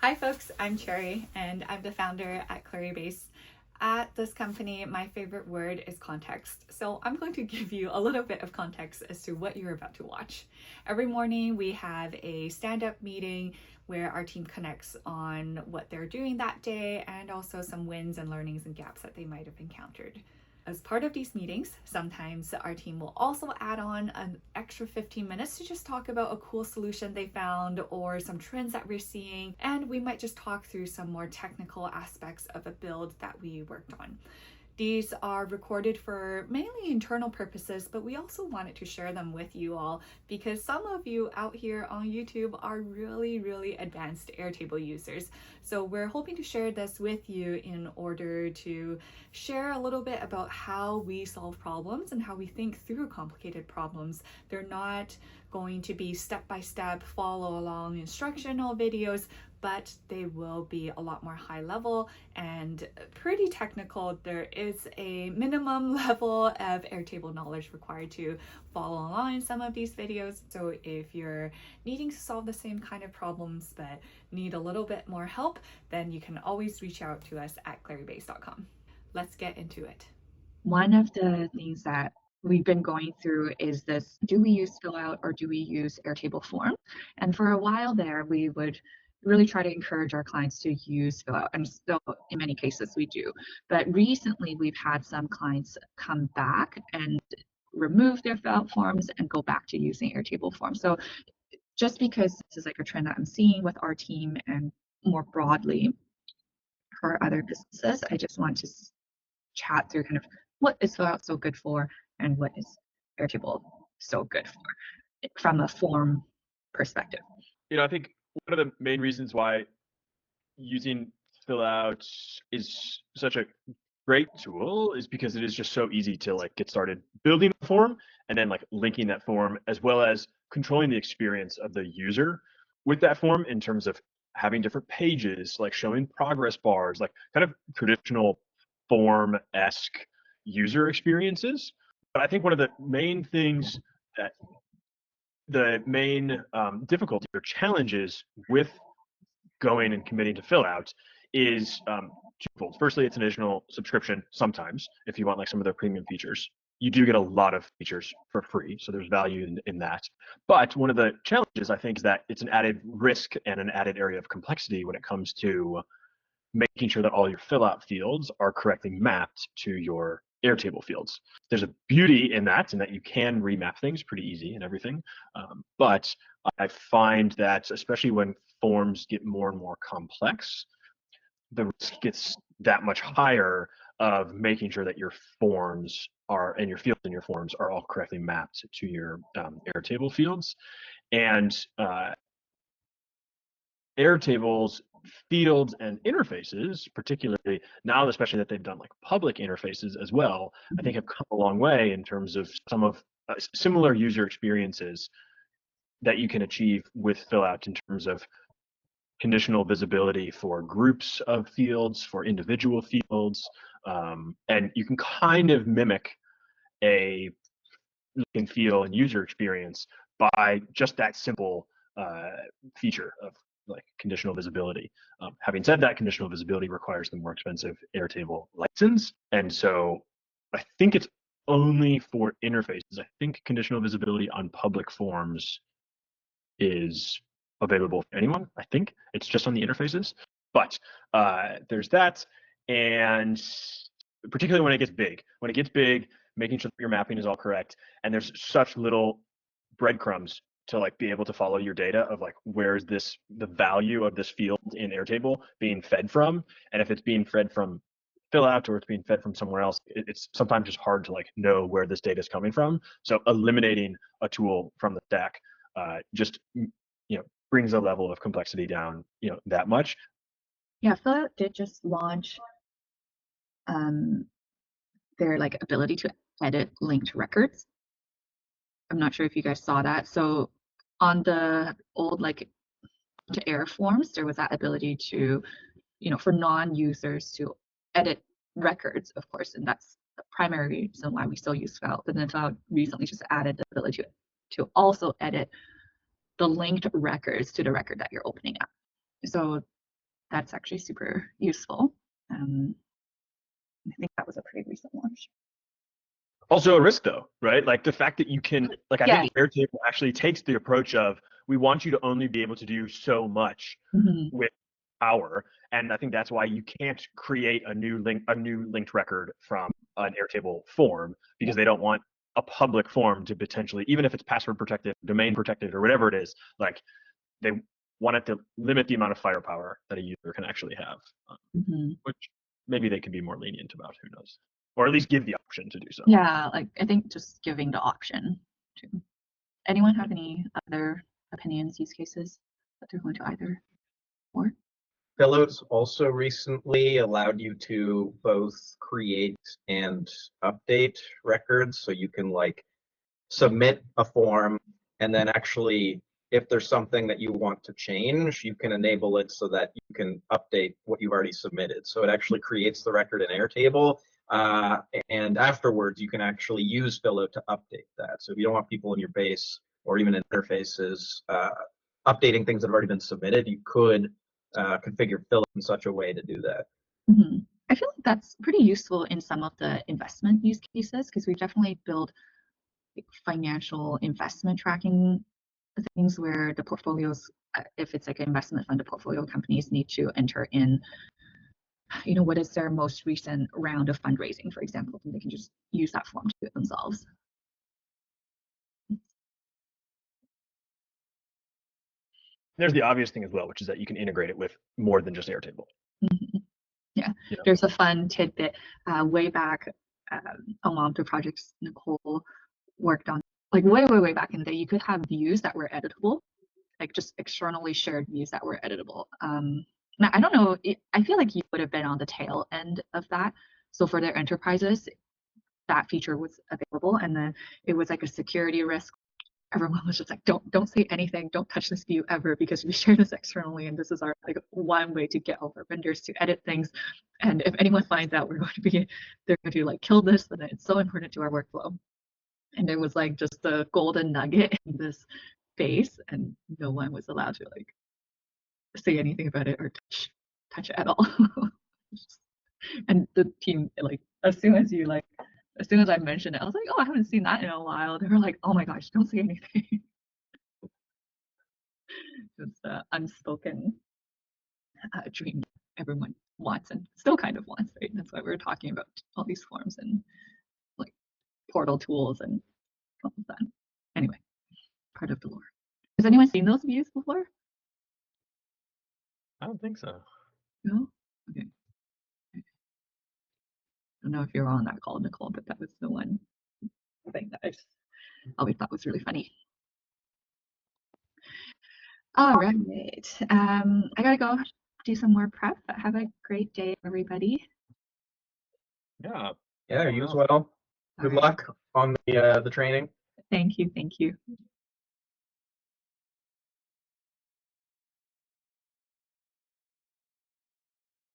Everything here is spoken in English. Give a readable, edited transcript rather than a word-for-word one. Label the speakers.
Speaker 1: Hi folks, I'm Cherry and I'm the founder at Claribase. At this company, my favorite word is context. So I'm going to give you a little bit of context as to what you're about to watch. Every morning we have a stand-up meeting where our team connects on what they're doing that day and also some wins and learnings and gaps that they might have encountered. As part of these meetings, sometimes our team will also add on an extra 15 minutes to just talk about a cool solution they found or some trends that we're seeing, and we might just talk through some more technical aspects of a build that we worked on. These are recorded for mainly internal purposes, but we also wanted to share them with you all because some of you out here on YouTube are really advanced Airtable users. So we're hoping to share this with you in order to share a little bit about how we solve problems and how we think through complicated problems. They're not going to be step-by-step follow along instructional videos, but they will be a lot more high level and pretty technical. There is a minimum level of Airtable knowledge required to follow along in some of these videos. So if you're needing to solve the same kind of problems but need a little bit more help, then you can always reach out to us at claribase.com. Let's get into it.
Speaker 2: One of the things that we've been going through is this, do we use Fillout or do we use Airtable form? And for a while there, we would really try to encourage our clients to use Fillout, and still in many cases we do. But recently we've had some clients come back and remove their Fillout forms and go back to using Airtable forms. So just because this is like a trend that I'm seeing with our team and more broadly for other businesses, I just want to chat through kind of what is Fillout so good for and what is Airtable so good for from a form perspective.
Speaker 3: I think one of the main reasons why using Fillout is such a great tool is because it is just so easy to get started building a form and then linking that form, as well as controlling the experience of the user with that form in terms of having different pages, like showing progress bars, like kind of traditional form-esque user experiences. But I think one of the main things that the main difficulty or challenges with going and committing to Fillout is twofold. Firstly, it's an additional subscription sometimes if you want some of their premium features. You do get a lot of features for free, so there's value in that. But one of the challenges, I think, is that it's an added risk and an added area of complexity when it comes to making sure that all your Fillout fields are correctly mapped to your Airtable fields. There's a beauty in that you can remap things pretty easy and everything. But I find that especially when forms get more and more complex, the risk gets that much higher of making sure that your forms are, and your fields in your forms are all correctly mapped to your Airtable fields. And Airtable's fields and interfaces, particularly now, especially that they've done public interfaces as well, I think have come a long way in terms of some of similar user experiences that you can achieve with Fillout in terms of conditional visibility for groups of fields, for individual fields, and you can kind of mimic a look and feel and user experience by just that simple feature of conditional visibility. Having said that, conditional visibility requires the more expensive Airtable license, and so I think it's only for interfaces. I think conditional visibility on public forms is available for anyone. I think it's just on the interfaces, but there's that, and particularly when it gets big. When it gets big, making sure that your mapping is all correct, and there's such little breadcrumbs to be able to follow your data of where's the value of this field in Airtable being fed from, and if it's being fed from Fillout or it's being fed from somewhere else, it's sometimes just hard to know where this data is coming from. So eliminating a tool from the stack just brings the level of complexity down that much.
Speaker 2: Yeah, Fillout did just launch their ability to edit linked records. I'm not sure if you guys saw that. So on the old to Air forms, there was that ability to, for non-users to edit records, of course, and that's the primary reason why we still use Fillout. But then Fillout recently just added the ability to also edit the linked records to the record that you're opening up. So that's actually super useful. I think that was a pretty recent launch.
Speaker 3: Also a risk though, right? Like the fact that you can, like I
Speaker 2: Yeah.
Speaker 3: think Airtable actually takes the approach of we want you to only be able to do so much with power, and I think that's why you can't create a new linked record from an Airtable form, because they don't want a public form to potentially, even if it's password protected, domain protected, or whatever it is, like they want it to limit the amount of firepower that a user can actually have, which maybe they could be more lenient about, who knows, or at least give the option to do so.
Speaker 2: Yeah, like I think just giving the option to. Anyone have any other opinions, use cases that they're going to either or?
Speaker 4: Fillout's also recently allowed you to both create and update records, so you can like submit a form and then actually, if there's something that you want to change, you can enable it so that you can update what you've already submitted. So it actually creates the record in Airtable, and afterwards you can actually use Fillout to update that. So if you don't want people in your base or even in interfaces updating things that have already been submitted, you could configure Fillout in such a way to do that.
Speaker 2: I feel like that's pretty useful in some of the investment use cases, because we definitely build like financial investment tracking things where the portfolios, if it's like an investment fund, the portfolio companies need to enter in, you know, what is their most recent round of fundraising, for example, and they can just use that form to do it themselves.
Speaker 3: There's the obvious thing as well, which is that you can integrate it with more than just Airtable.
Speaker 2: Yeah, there's a fun tidbit. Way back, among the projects Nicole worked on, like way back in the day, you could have views that were editable, like just externally shared views that were editable. Now, I don't know, I feel like you would have been on the tail end of that. So for their enterprises, that feature was available, and then it was like a security risk. Everyone was just like, don't say anything, don't touch this view ever, because we share this externally, and this is our like one way to get all our vendors to edit things. And if anyone finds out, they're going to like kill this, and it's so important to our workflow. And it was like just the golden nugget in this space, and no one was allowed to like say anything about it or touch it at all. And the team, like, as soon as I mentioned it, I was like, oh, I haven't seen that in a while. They were like, oh my gosh, don't say anything. It's the unspoken dream everyone wants and still kind of wants, right? That's why we're talking about all these forms and like portal tools and all of that. Anyway, part of the lore. Has anyone seen those views before?
Speaker 3: I don't think so.
Speaker 2: No? Okay. I don't know if you're on that call, Nicole, but that was the one thing that I just always thought was really funny. All right. I gotta go do some more prep, but have a great day, everybody.
Speaker 3: Yeah.
Speaker 4: Yeah, you as well. Good luck on the training.
Speaker 2: Thank you.